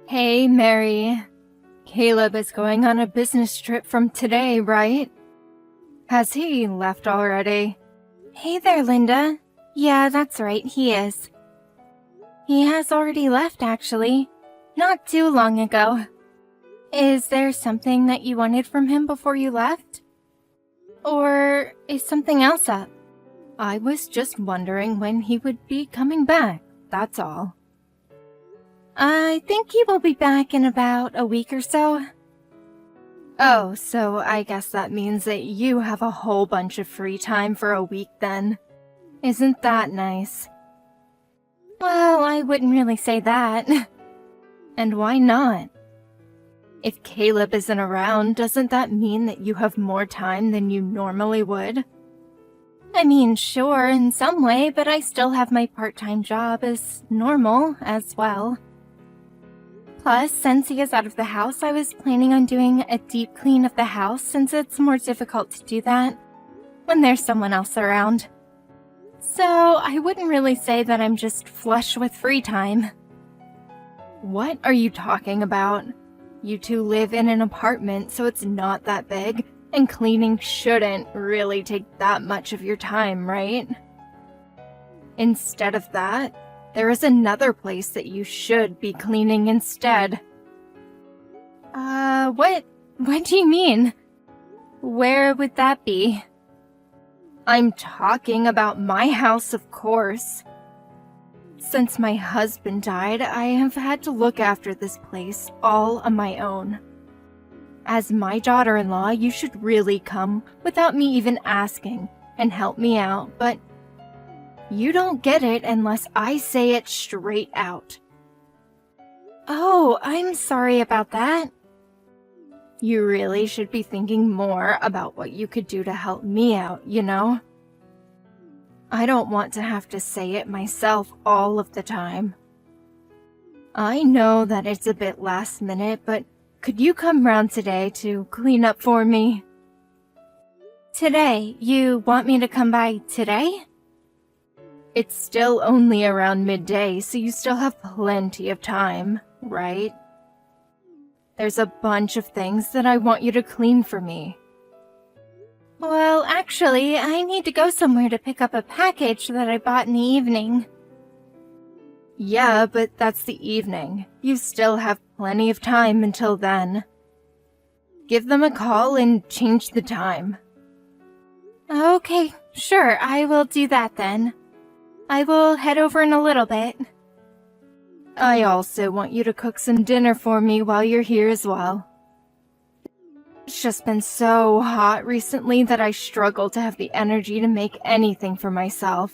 Hey, Mary. Caleb is going on a business trip from today, right? Has he left already? Hey there, Linda. Yeah, that's right, he is. He has already left, actually. Not too long ago. Is there something that you wanted from him before you left? Or is something else up? I was just wondering when he would be coming back, that's all. I think he will be back in about a week or so. Oh, so I guess that means that you have a whole bunch of free time for a week then. Isn't that nice? Well, I wouldn't really say that. And why not? If Caleb isn't around, doesn't that mean that you have more time than you normally would? I mean, sure, in some way, but I still have my part-time job as normal as well. Plus, since he is out of the house, I was planning on doing a deep clean of the house since it's more difficult to do that when there's someone else around. So, I wouldn't really say that I'm just flush with free time. What are you talking about? You two live in an apartment, so it's not that big, and cleaning shouldn't really take that much of your time, right? Instead of that, there is another place that you should be cleaning instead. What do you mean? Where would that be? I'm talking about my house, of course. Since my husband died, I have had to look after this place all on my own. As my daughter-in-law, you should really come without me even asking and help me out, but you don't get it unless I say it straight out. Oh, I'm sorry about that. You really should be thinking more about what you could do to help me out, you know? I don't want to have to say it myself all of the time. I know that it's a bit last minute, but could you come round today to clean up for me? Today? You want me to come by today? It's still only around midday, so you still have plenty of time, right? There's a bunch of things that I want you to clean for me. Well, actually, I need to go somewhere to pick up a package that I bought in the evening. Yeah, but that's the evening. You still have plenty of time until then. Give them a call and change the time. Okay, sure, I will do that then. I will head over in a little bit. I also want you to cook some dinner for me while you're here as well. It's just been so hot recently that I struggle to have the energy to make anything for myself.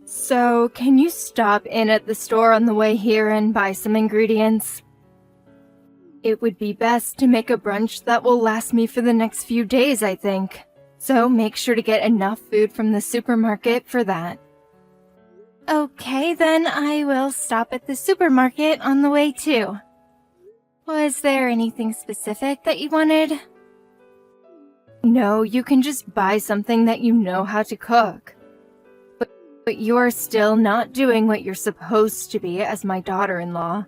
So, can you stop in at the store on the way here and buy some ingredients? It would be best to make a brunch that will last me for the next few days, I think. So make sure to get enough food from the supermarket for that. Okay, then I will stop at the supermarket on the way too. Was there anything specific that you wanted? No, you can just buy something that you know how to cook. But you are still not doing what you're supposed to be as my daughter-in-law.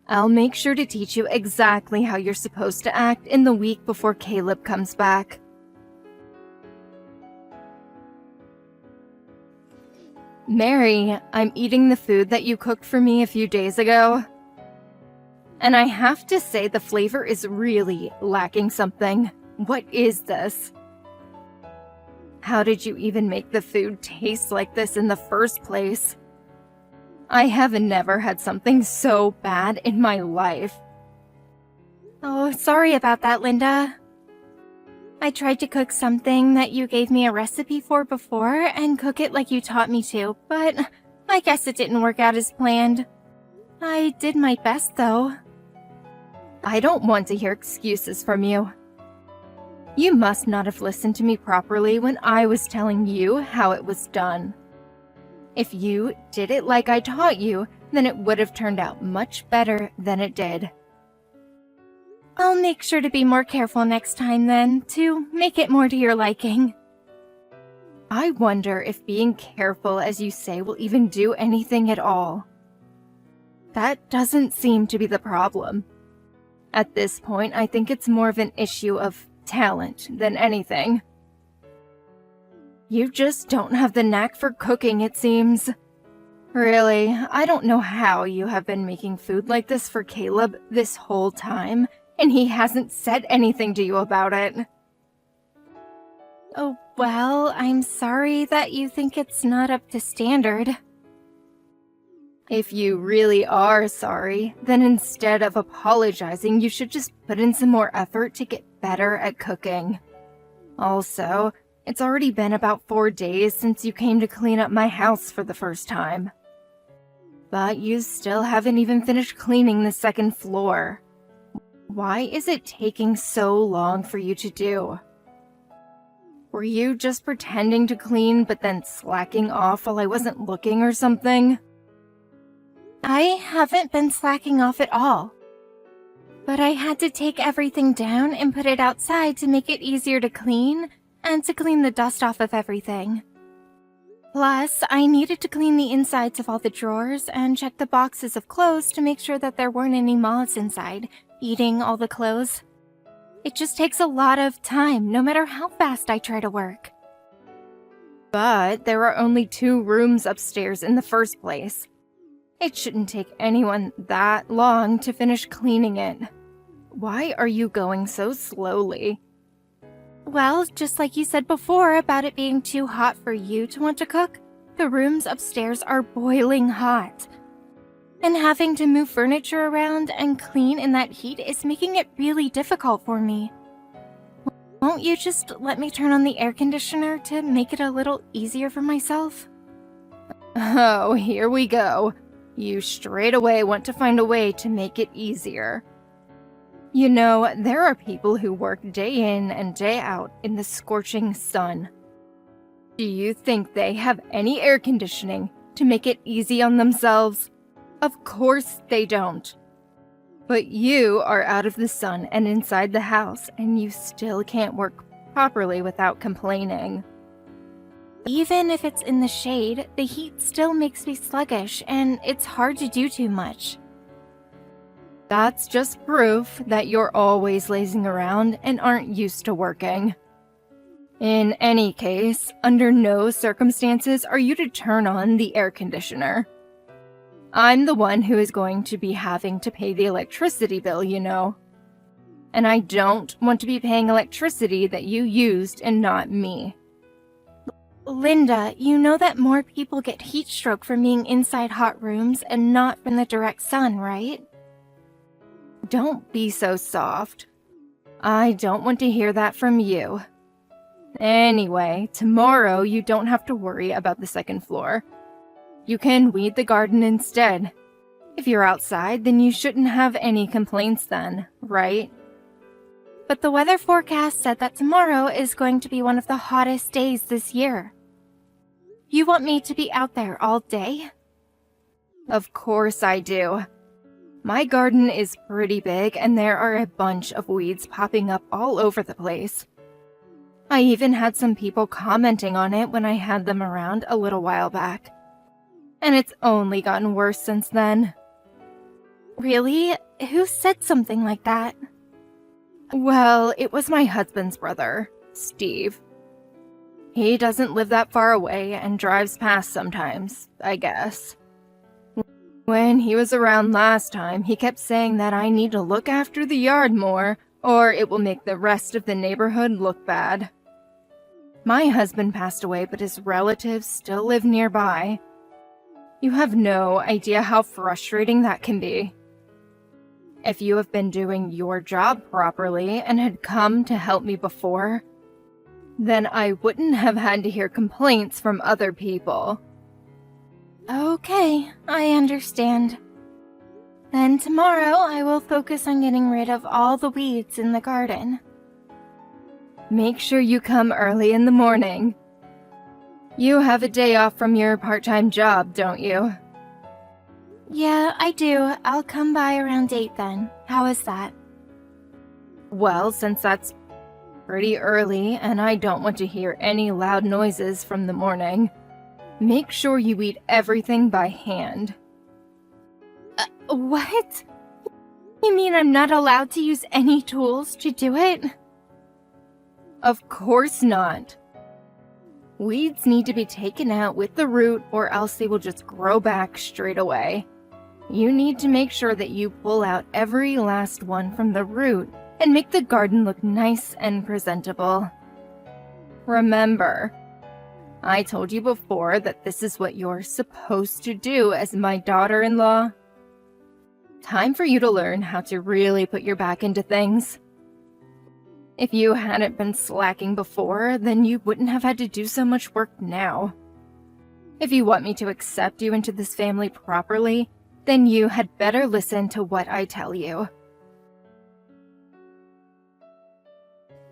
I'll make sure to teach you exactly how you're supposed to act in the week before Caleb comes back. Mary, I'm eating the food that you cooked for me a few days ago. And I have to say the flavor is really lacking something. What is this? How did you even make the food taste like this in the first place? I have never had something so bad in my life. Oh, sorry about that, Linda. I tried to cook something that you gave me a recipe for before and cook it like you taught me to, but I guess it didn't work out as planned. I did my best, though. I don't want to hear excuses from you. You must not have listened to me properly when I was telling you how it was done. If you did it like I taught you, then it would have turned out much better than it did. I'll make sure to be more careful next time then, to make it more to your liking. I wonder if being careful as you say will even do anything at all. That doesn't seem to be the problem. At this point, I think it's more of an issue of talent than anything. You just don't have the knack for cooking, it seems. Really, I don't know how you have been making food like this for Caleb this whole time, and he hasn't said anything to you about it. Oh, well, I'm sorry that you think it's not up to standard. If you really are sorry, then instead of apologizing, you should just put in some more effort to get better at cooking. Also, it's already been about 4 days since you came to clean up my house for the first time. But you still haven't even finished cleaning the second floor. Why is it taking so long for you to do? Were you just pretending to clean but then slacking off while I wasn't looking or something? I haven't been slacking off at all. But I had to take everything down and put it outside to make it easier to clean and to clean the dust off of everything. Plus, I needed to clean the insides of all the drawers and check the boxes of clothes to make sure that there weren't any moths inside, eating all the clothes. It just takes a lot of time, no matter how fast I try to work. But there are only 2 rooms upstairs in the first place. It shouldn't take anyone that long to finish cleaning it. Why are you going so slowly? Well, just like you said before about it being too hot for you to want to cook, the rooms upstairs are boiling hot. And having to move furniture around and clean in that heat is making it really difficult for me. Won't you just let me turn on the air conditioner to make it a little easier for myself? Oh, here we go. You straight away want to find a way to make it easier. You know, there are people who work day in and day out in the scorching sun. Do you think they have any air conditioning to make it easy on themselves? Of course they don't. But you are out of the sun and inside the house, and you still can't work properly without complaining. Even if it's in the shade, the heat still makes me sluggish, and it's hard to do too much. That's just proof that you're always lazing around and aren't used to working. In any case, under no circumstances are you to turn on the air conditioner. I'm the one who is going to be having to pay the electricity bill, you know. And I don't want to be paying electricity that you used and not me. Linda, you know that more people get heat stroke from being inside hot rooms and not from the direct sun, right? Don't be so soft. I don't want to hear that from you. Anyway, tomorrow you don't have to worry about the second floor. You can weed the garden instead. If you're outside, then you shouldn't have any complaints then, right? But the weather forecast said that tomorrow is going to be one of the hottest days this year. You want me to be out there all day? Of course I do. My garden is pretty big and there are a bunch of weeds popping up all over the place. I even had some people commenting on it when I had them around a little while back. And it's only gotten worse since then. Really? Who said something like that? Well, it was my husband's brother, Steve. He doesn't live that far away and drives past sometimes, I guess. When he was around last time, he kept saying that I need to look after the yard more, or it will make the rest of the neighborhood look bad. My husband passed away, but his relatives still live nearby. You have no idea how frustrating that can be. If you have been doing your job properly and had come to help me before, then I wouldn't have had to hear complaints from other people. Okay, I understand. Then tomorrow I will focus on getting rid of all the weeds in the garden. Make sure you come early in the morning. You have a day off from your part-time job, don't you? Yeah, I do. I'll come by around 8 then. How is that? Well, since that's pretty early and I don't want to hear any loud noises from the morning, make sure you eat everything by hand. What? You mean I'm not allowed to use any tools to do it? Of course not. Weeds need to be taken out with the root or else they will just grow back straight away. You need to make sure that you pull out every last one from the root and make the garden look nice and presentable. Remember, I told you before that this is what you're supposed to do as my daughter-in-law. Time for you to learn how to really put your back into things. If you hadn't been slacking before, then you wouldn't have had to do so much work now. If you want me to accept you into this family properly, then you had better listen to what I tell you.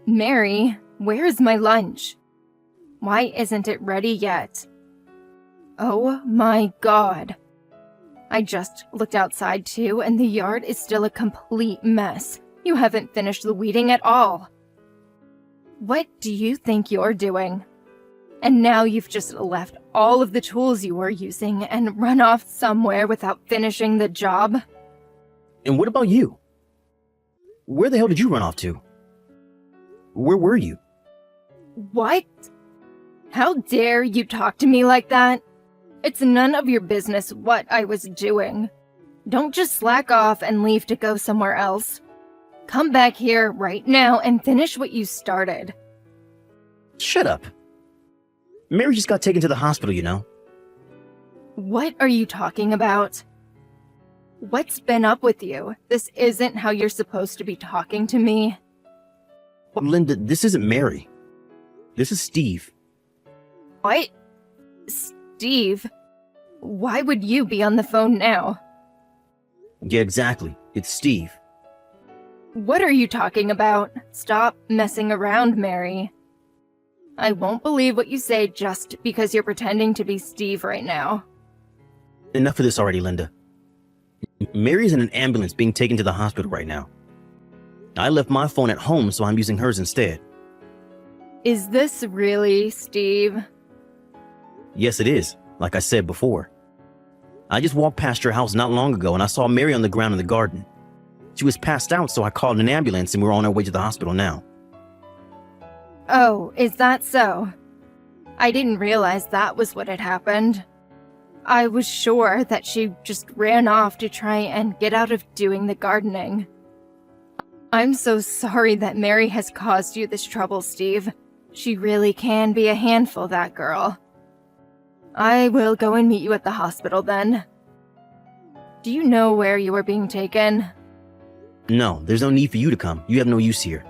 Mary, where's my lunch? Why isn't it ready yet? Oh my God. I just looked outside too, and the yard is still a complete mess. You haven't finished the weeding at all. What do you think you're doing? And now you've just left all of the tools you were using and run off somewhere without finishing the job? And what about you? Where the hell did you run off to? Where were you? What? How dare you talk to me like that? It's none of your business what I was doing. Don't just slack off and leave to go somewhere else. Come back here right now and finish what you started. Shut up. Mary just got taken to the hospital, you know. What are you talking about? What's been up with you? This isn't how you're supposed to be talking to me. Linda, this isn't Mary. This is Steve. What? Steve? Why would you be on the phone now? Yeah, exactly. It's Steve. What are you talking about? Stop messing around, Mary. I won't believe what you say just because you're pretending to be Steve right now. Enough of this already, Linda. Mary's in an ambulance being taken to the hospital right now. I left my phone at home, so I'm using hers instead. Is this really Steve? Yes, it is, like I said before. I just walked past your house not long ago and I saw Mary on the ground in the garden. She was passed out, so I called an ambulance and we're on our way to the hospital now. Oh, is that so? I didn't realize that was what had happened. I was sure that she just ran off to try and get out of doing the gardening. I'm so sorry that Mary has caused you this trouble, Steve. She really can be a handful, that girl. I will go and meet you at the hospital then. Do you know where you are being taken? No, there's no need for you to come. You have no use here.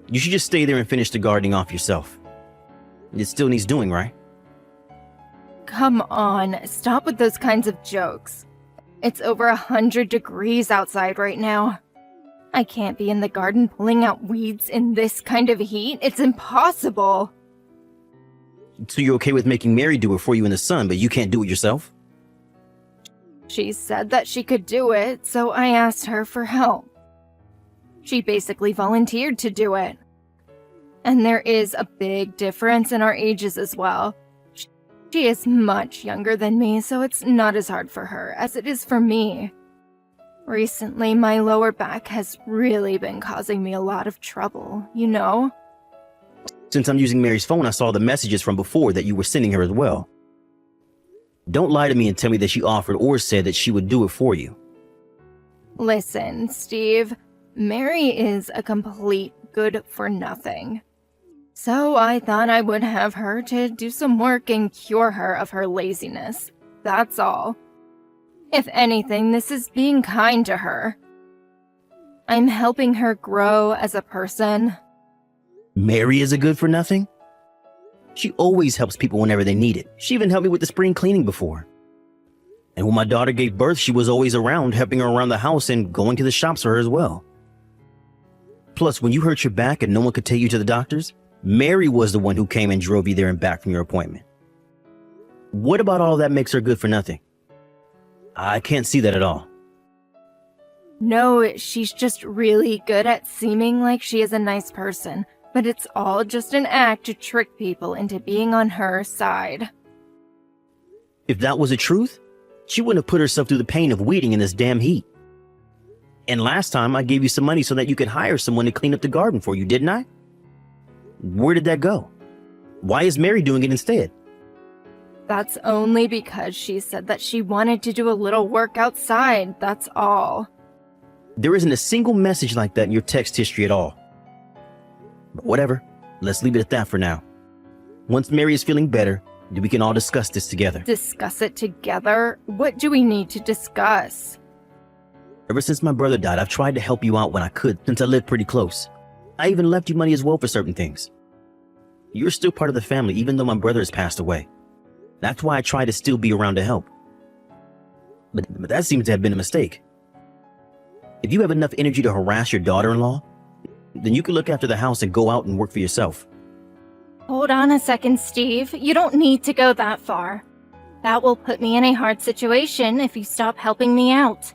You should just stay there and finish the gardening off yourself. It still needs doing, right? Come on, stop with those kinds of jokes. It's over 100 degrees outside right now. I can't be in the garden pulling out weeds in this kind of heat. It's impossible. So you're okay with making Mary do it for you in the sun, but you can't do it yourself? She said that she could do it, so I asked her for help. She basically volunteered to do it. And there is a big difference in our ages as well. She is much younger than me, so it's not as hard for her as it is for me. Recently, my lower back has really been causing me a lot of trouble, you know? Since I'm using Mary's phone, I saw the messages from before that you were sending her as well. Don't lie to me and tell me that she offered or said that she would do it for you. Listen, Steve, Mary is a complete good-for-nothing. So I thought I would have her to do some work and cure her of her laziness. That's all. If anything, this is being kind to her. I'm helping her grow as a person. Mary is a good for nothing? She always helps people whenever they need it. She even helped me with the spring cleaning before. And when my daughter gave birth, she was always around, helping her around the house and going to the shops for her as well. Plus, when you hurt your back and no one could take you to the doctors, Mary was the one who came and drove you there and back from your appointment. What about all that makes her good for nothing? I can't see that at all. No, she's just really good at seeming like she is a nice person, but it's all just an act to trick people into being on her side. If that was the truth, She wouldn't have put herself through the pain of weeding in this damn heat. And last time I gave you some money so that you could hire someone to clean up the garden for you, didn't I? Where did that go? Why is Mary doing it instead? That's only because she said that she wanted to do a little work outside, that's all. There isn't a single message like that in your text history at all. But whatever, let's leave it at that for now. Once Mary is feeling better, we can all discuss this together. Discuss it together? What do we need to discuss? Ever since my brother died, I've tried to help you out when I could, since I lived pretty close. I even left you money as well for certain things. You're still part of the family, even though my brother has passed away. That's why I try to still be around to help. But that seems to have been a mistake. If you have enough energy to harass your daughter-in-law, then you can look after the house and go out and work for yourself. Hold on a second, Steve. You don't need to go that far. That will put me in a hard situation if you stop helping me out.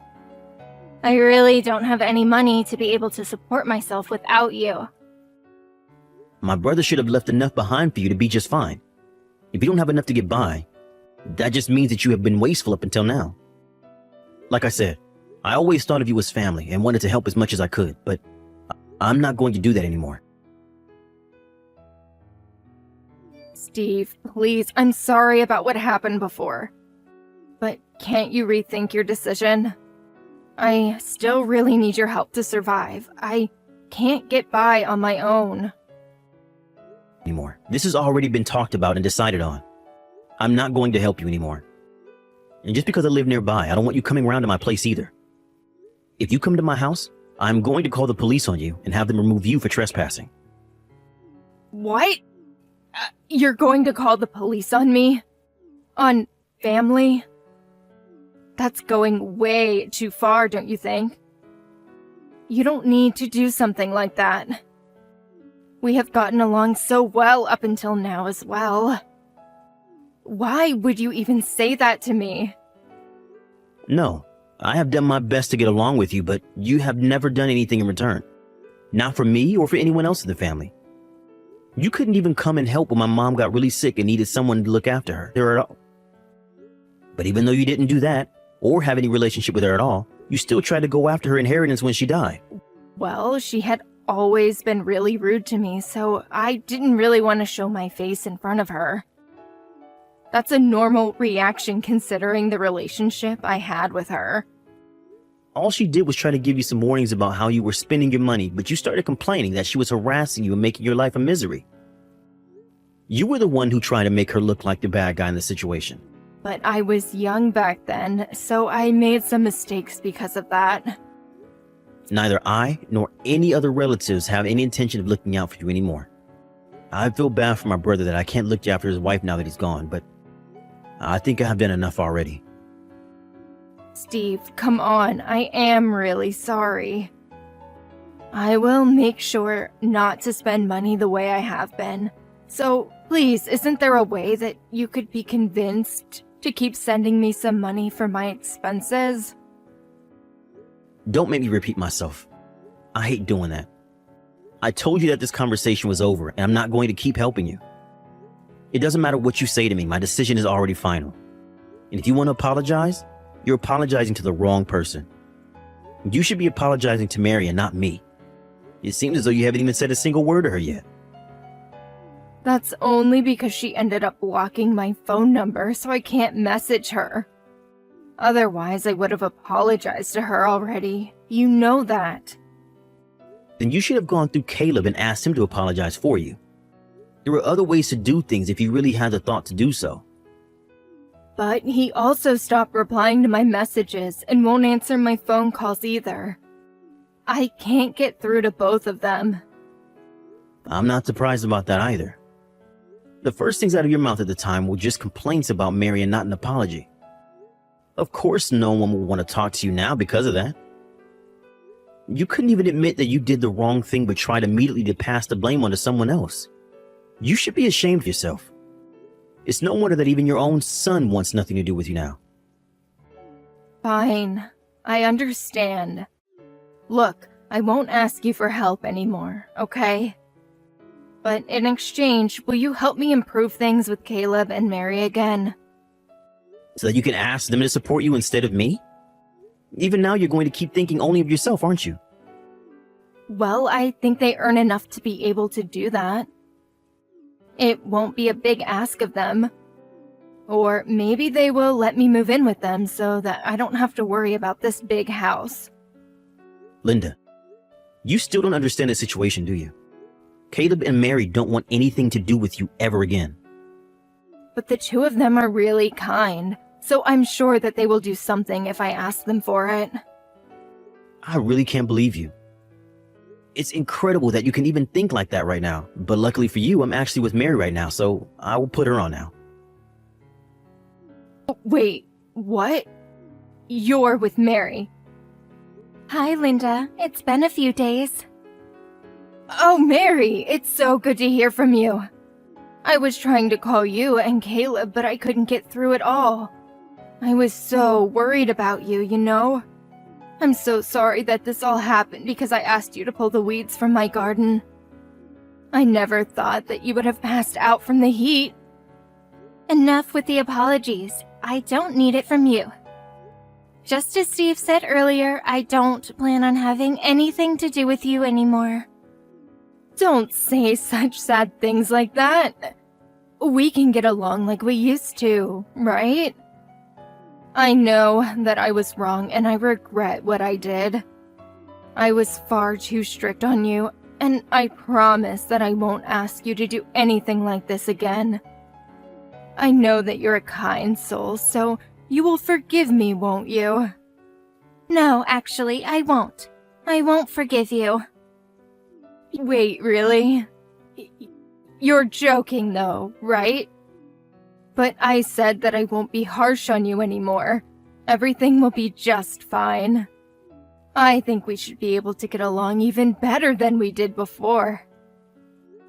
I really don't have any money to be able to support myself without you. My brother should have left enough behind for you to be just fine. If you don't have enough to get by, that just means that you have been wasteful up until now. Like I said, I always thought of you as family and wanted to help as much as I could, but I'm not going to do that anymore. Steve, please, I'm sorry about what happened before. But can't you rethink your decision? I still really need your help to survive. I can't get by on my own. Anymore. This has already been talked about and decided on. I'm not going to help you anymore. And just because I live nearby, I don't want you coming around to my place either. If you come to my house, I'm going to call the police on you and have them remove you for trespassing. What? You're going to call the police on me? On family? That's going way too far, don't you think? You don't need to do something like that. We have gotten along so well up until now as well. Why would you even say that to me? No, I have done my best to get along with you, but you have never done anything in return. Not for me or for anyone else in the family. You couldn't even come and help when my mom got really sick and needed someone to look after her at all. But even though you didn't do that, or have any relationship with her at all, you still tried to go after her inheritance when she died. Well, she had always been really rude to me, so I didn't really want to show my face in front of her. That's a normal reaction considering the relationship I had with her. All she did was try to give you some warnings about how you were spending your money, but you started complaining that she was harassing you and making your life a misery. You were the one who tried to make her look like the bad guy in the situation. But I was young back then, so I made some mistakes because of that. Neither I nor any other relatives have any intention of looking out for you anymore. I feel bad for my brother that I can't look after his wife now that he's gone, but I think I've done enough already. Steve, come on, I am really sorry. I will make sure not to spend money the way I have been. So, please, isn't there a way that you could be convinced to keep sending me some money for my expenses? Don't make me repeat myself. I hate doing that. I told you that this conversation was over, and I'm not going to keep helping you. It doesn't matter what you say to me, my decision is already final. And if you want to apologize, you're apologizing to the wrong person. You should be apologizing to Mary and not me. It seems as though you haven't even said a single word to her yet. That's only because she ended up blocking my phone number, so I can't message her. Otherwise, I would have apologized to her already. You know that. Then you should have gone through Caleb and asked him to apologize for you. There are other ways to do things if you really had the thought to do so. But he also stopped replying to my messages and won't answer my phone calls either. I can't get through to both of them. I'm not surprised about that either. The first things out of your mouth at the time were just complaints about Mary and not an apology. Of course no one will want to talk to you now because of that. You couldn't even admit that you did the wrong thing but tried immediately to pass the blame onto someone else. You should be ashamed of yourself. It's no wonder that even your own son wants nothing to do with you now. Fine. I understand. Look, I won't ask you for help anymore, okay? But in exchange, will you help me improve things with Caleb and Mary again? so that you can ask them to support you instead of me? Even now, you're going to keep thinking only of yourself, aren't you? Well, I think they earn enough to be able to do that. It won't be a big ask of them. Or maybe they will let me move in with them so that I don't have to worry about this big house. Linda, you still don't understand the situation, do you? Caleb and Mary don't want anything to do with you ever again. But the two of them are really kind, so I'm sure that they will do something if I ask them for it. I really can't believe you. It's incredible that you can even think like that right now. But luckily for you, I'm actually with Mary right now, so I will put her on now. Wait, what? You're with Mary. Hi, Linda. It's been a few days. Oh, Mary, it's so good to hear from you. I was trying to call you and Caleb, but I couldn't get through at all. I was so worried about you, you know? I'm so sorry that this all happened because I asked you to pull the weeds from my garden. I never thought that you would have passed out from the heat. Enough with the apologies. I don't need it from you. Just as Steve said earlier, I don't plan on having anything to do with you anymore. Don't say such sad things like that. We can get along like we used to, right? I know that I was wrong and I regret what I did. I was far too strict on you, and I promise that I won't ask you to do anything like this again. I know that you're a kind soul, so you will forgive me, won't you? No, actually, I won't. I won't forgive you. Wait, really? You're joking though, right? But I said that I won't be harsh on you anymore. Everything will be just fine. I think we should be able to get along even better than we did before.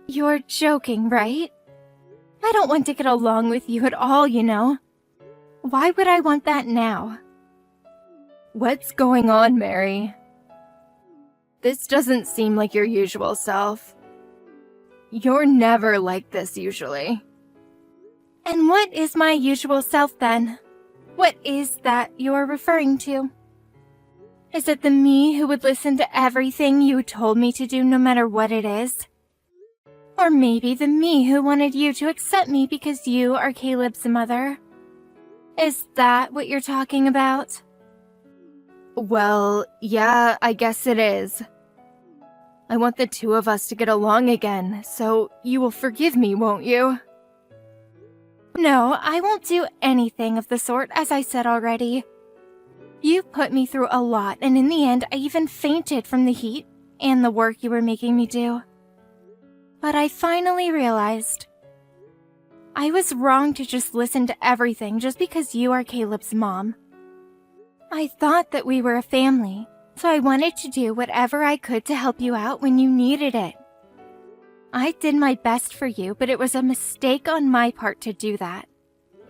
You're joking, right? I don't want to get along with you at all, you know. Why would I want that now? What's going on, Mary? This doesn't seem like your usual self. You're never like this usually. And what is my usual self then? What is that you're referring to? Is it the me who would listen to everything you told me to do no matter what it is? Or maybe the me who wanted you to accept me because you are Caleb's mother? Is that what you're talking about? Well, yeah, I guess it is. I want the two of us to get along again, so you will forgive me, won't you? No, I won't do anything of the sort, as I said already. You put me through a lot, and in the end, I even fainted from the heat and the work you were making me do. But I finally realized I was wrong to just listen to everything just because you are Caleb's mom. I thought that we were a family, so I wanted to do whatever I could to help you out when you needed it. I did my best for you, but it was a mistake on my part to do that.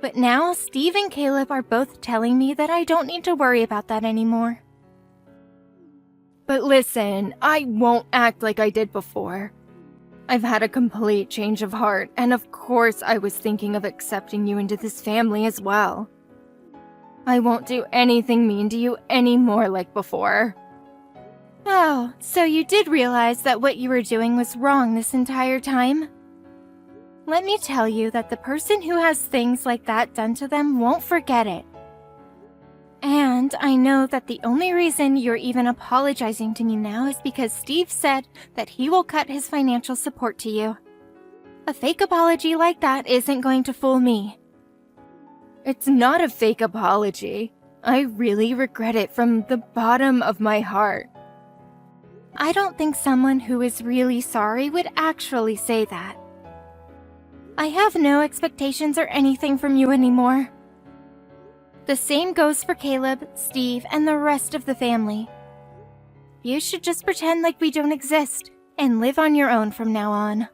But now Steve and Caleb are both telling me that I don't need to worry about that anymore. But listen, I won't act like I did before. I've had a complete change of heart, and of course I was thinking of accepting you into this family as well. I won't do anything mean to you anymore like before. Oh, so you did realize that what you were doing was wrong this entire time? Let me tell you that the person who has things like that done to them won't forget it. And I know that the only reason you're even apologizing to me now is because Steve said that he will cut his financial support to you. A fake apology like that isn't going to fool me. It's not a fake apology. I really regret it from the bottom of my heart. I don't think someone who is really sorry would actually say that. I have no expectations or anything from you anymore. The same goes for Caleb, Steve, and the rest of the family. You should just pretend like we don't exist and live on your own from now on.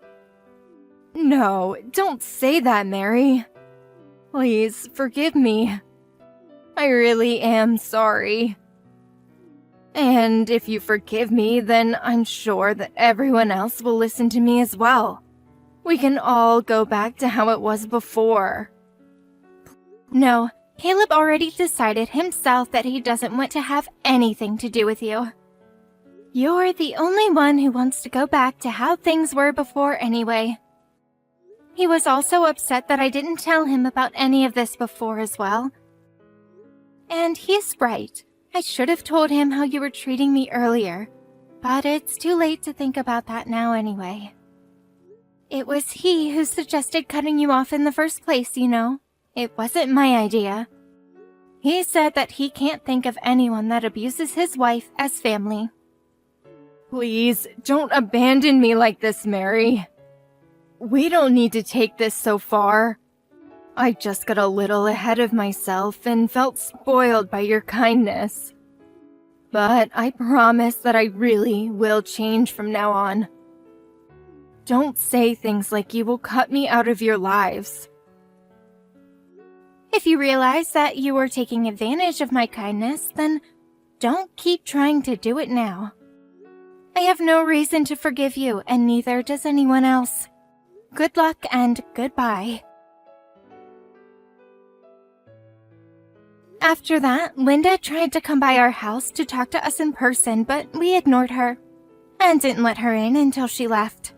No, don't say that, Mary. Please, forgive me. I really am sorry. And if you forgive me, then I'm sure that everyone else will listen to me as well. We can all go back to how it was before. No, Caleb already decided himself that he doesn't want to have anything to do with you. You're the only one who wants to go back to how things were before anyway. He was also upset that I didn't tell him about any of this before as well. And he's right. I should have told him how you were treating me earlier, but it's too late to think about that now anyway. It was he who suggested cutting you off in the first place, you know. It wasn't my idea. He said that he can't think of anyone that abuses his wife as family. Please, don't abandon me like this, Mary. We don't need to take this so far. I just got a little ahead of myself and felt spoiled by your kindness. But I promise that I really will change from now on. Don't say things like you will cut me out of your lives. If you realize that you were taking advantage of my kindness, then don't keep trying to do it now. I have no reason to forgive you, and neither does anyone else. Good luck and goodbye. After that, Linda tried to come by our house to talk to us in person, but we ignored her and didn't let her in until she left.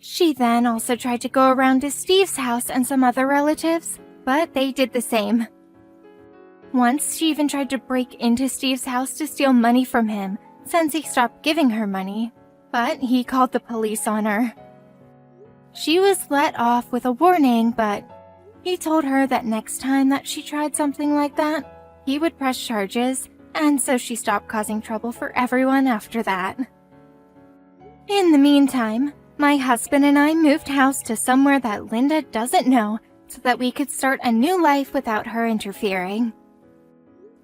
She then also tried to go around to Steve's house and some other relatives, but they did the same. Once, she even tried to break into Steve's house to steal money from him, since he stopped giving her money, but he called the police on her. She was let off with a warning, but he told her that next time that she tried something like that, he would press charges, and so she stopped causing trouble for everyone after that. In the meantime, my husband and I moved house to somewhere that Linda doesn't know so that we could start a new life without her interfering.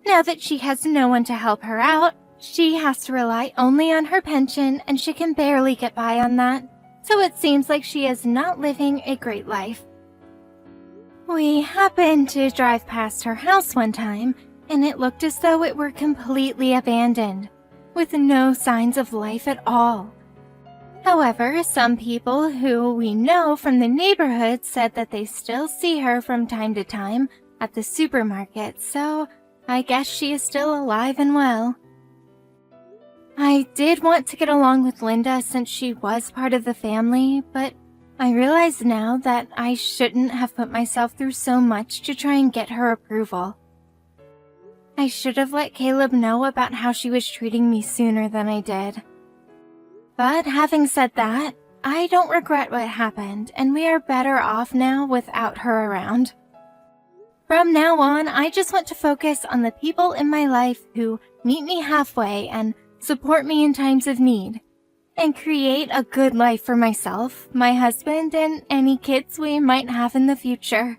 Now that she has no one to help her out, she has to rely only on her pension and she can barely get by on that, so it seems like she is not living a great life. We happened to drive past her house one time, and it looked as though it were completely abandoned, with no signs of life at all. However, some people who we know from the neighborhood said that they still see her from time to time at the supermarket, so I guess she is still alive and well. I did want to get along with Linda since she was part of the family, but I realize now that I shouldn't have put myself through so much to try and get her approval. I should have let Caleb know about how she was treating me sooner than I did. But having said that, I don't regret what happened, and we are better off now without her around. From now on, I just want to focus on the people in my life who meet me halfway and support me in times of need, and create a good life for myself, my husband, and any kids we might have in the future.